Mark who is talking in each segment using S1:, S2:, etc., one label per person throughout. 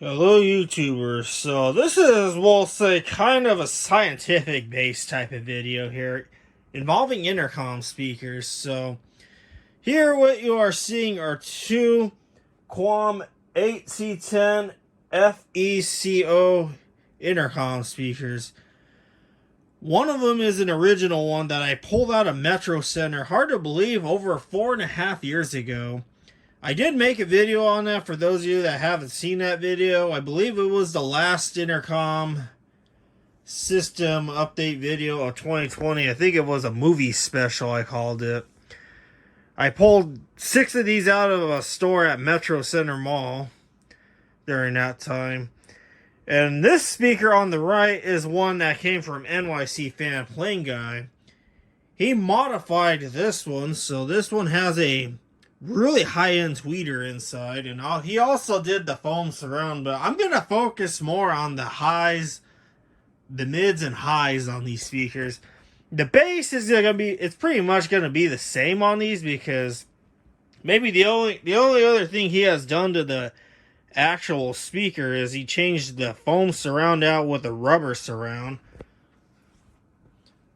S1: Hello YouTubers, so this is, we'll say, kind of a scientific based type of video here involving intercom speakers. So here what you are seeing are two Quam 8C10FECO intercom speakers. One of them is an original one that I pulled out of Metro Center, hard to believe, over 4.5 years ago. I did make a video on that for those of you that haven't seen that video. I believe it was the last intercom system update video of 2020. I think it was a movie special, I called it. I pulled 6 of these out of a store at Metro Center Mall during that time. And this speaker on the right is one that came from NYC Fan Plane Guy. He modified this one, so this one has a really high-end tweeter inside, and he also did the foam surround, but I'm going to focus more on the highs, the mids and highs on these speakers. The bass is going to be, it's pretty much going to be the same on these, because maybe the only other thing he has done to the actual speaker is he changed the foam surround out with a rubber surround,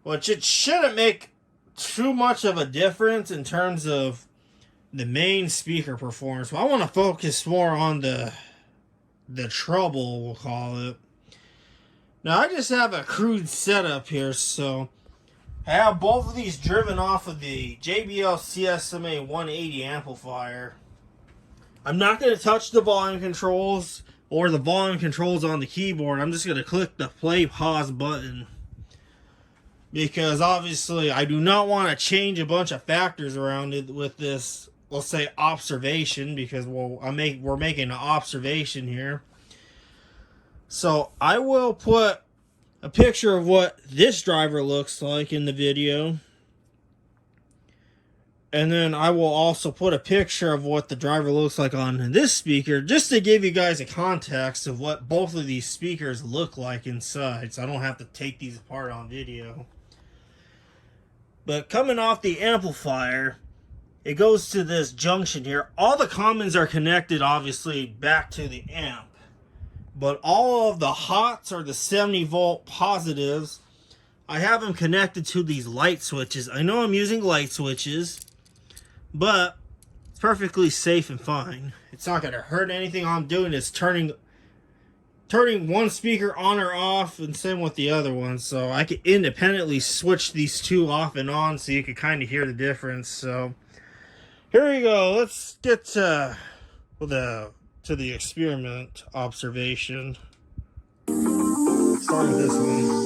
S1: which it shouldn't make too much of a difference in terms of the main speaker performance. But I want to focus more on the treble, we'll call it. Now I just have a crude setup here, so I have both of these driven off of the JBL CSMA 180 amplifier. I'm not going to touch the volume controls or the volume controls on the keyboard. I'm just going to click the play pause button, because obviously I do not want to change a bunch of factors around it with this, we'll say, observation, because we're making an observation here. So I will put a picture of what this driver looks like in the video, and then I will also put a picture of what the driver looks like on this speaker, just to give you guys a context of what both of these speakers look like inside, so I don't have to take these apart on video. But coming off the amplifier, it goes to this junction here. All the commons are connected, obviously, back to the amp. But all of the hots, or the 70 volt positives, I have them connected to these light switches. I know I'm using light switches, but it's perfectly safe and fine. It's not going to hurt anything. All I'm doing is turning one speaker on or off, and same with the other one. So I can independently switch these two off and on, so you can kind of hear the difference. So here we go. Let's get to the experiment observation. Start with this one.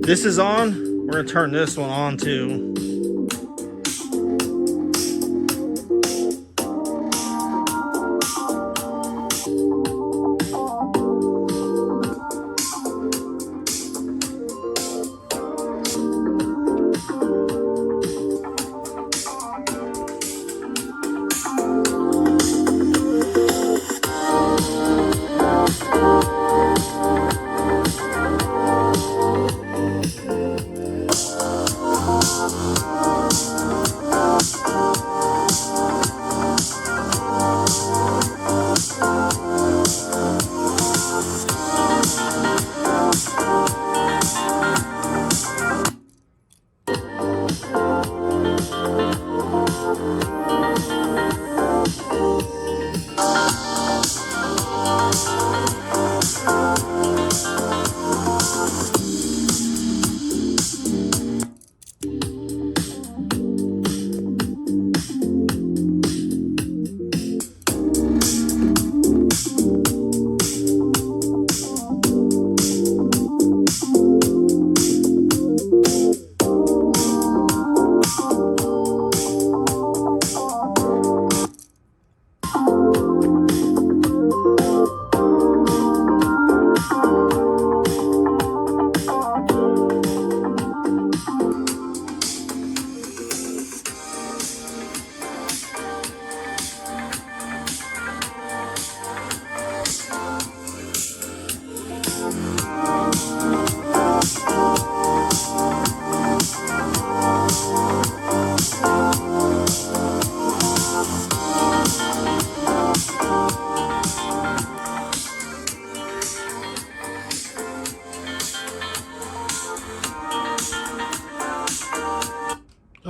S1: This is on. We're going to turn this one on too.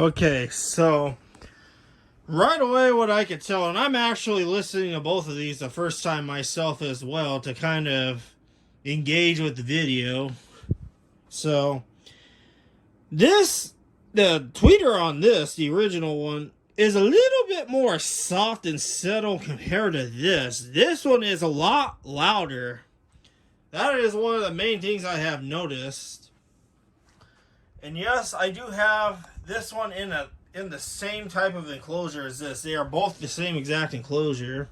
S1: Okay, so right away what I could tell, and I'm actually listening to both of these the first time myself as well to kind of engage with the video. So the tweeter on this, the original one, is a little bit more soft and settle compared to this. This one is a lot louder. That is one of the main things I have noticed. And yes, I do have this one in the same type of enclosure as this. They are both the same exact enclosure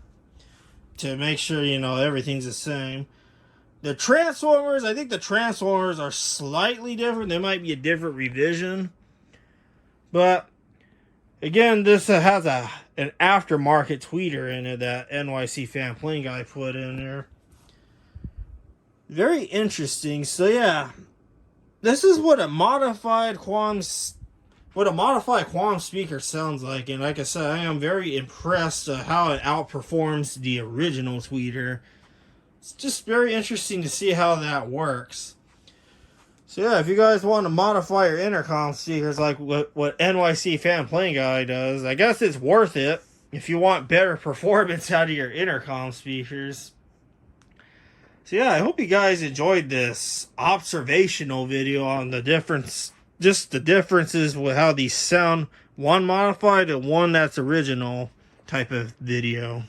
S1: to make sure, you know, everything's the same. The transformers, I think the transformers are slightly different. They might be a different revision. But again, this has an aftermarket tweeter in it that NYC Fan Plane guy put in there. Very interesting. So yeah, this is what a modified Quam speaker sounds like, and like I said, I am very impressed how it outperforms the original tweeter. It's just very interesting to see how that works. So yeah, if you guys want to modify your intercom speakers like what NYC Fan Plane Guy does, I guess it's worth it if you want better performance out of your intercom speakers. So yeah, I hope you guys enjoyed this observational video on the difference, just the differences with how these sound, one modified and one that's original type of video.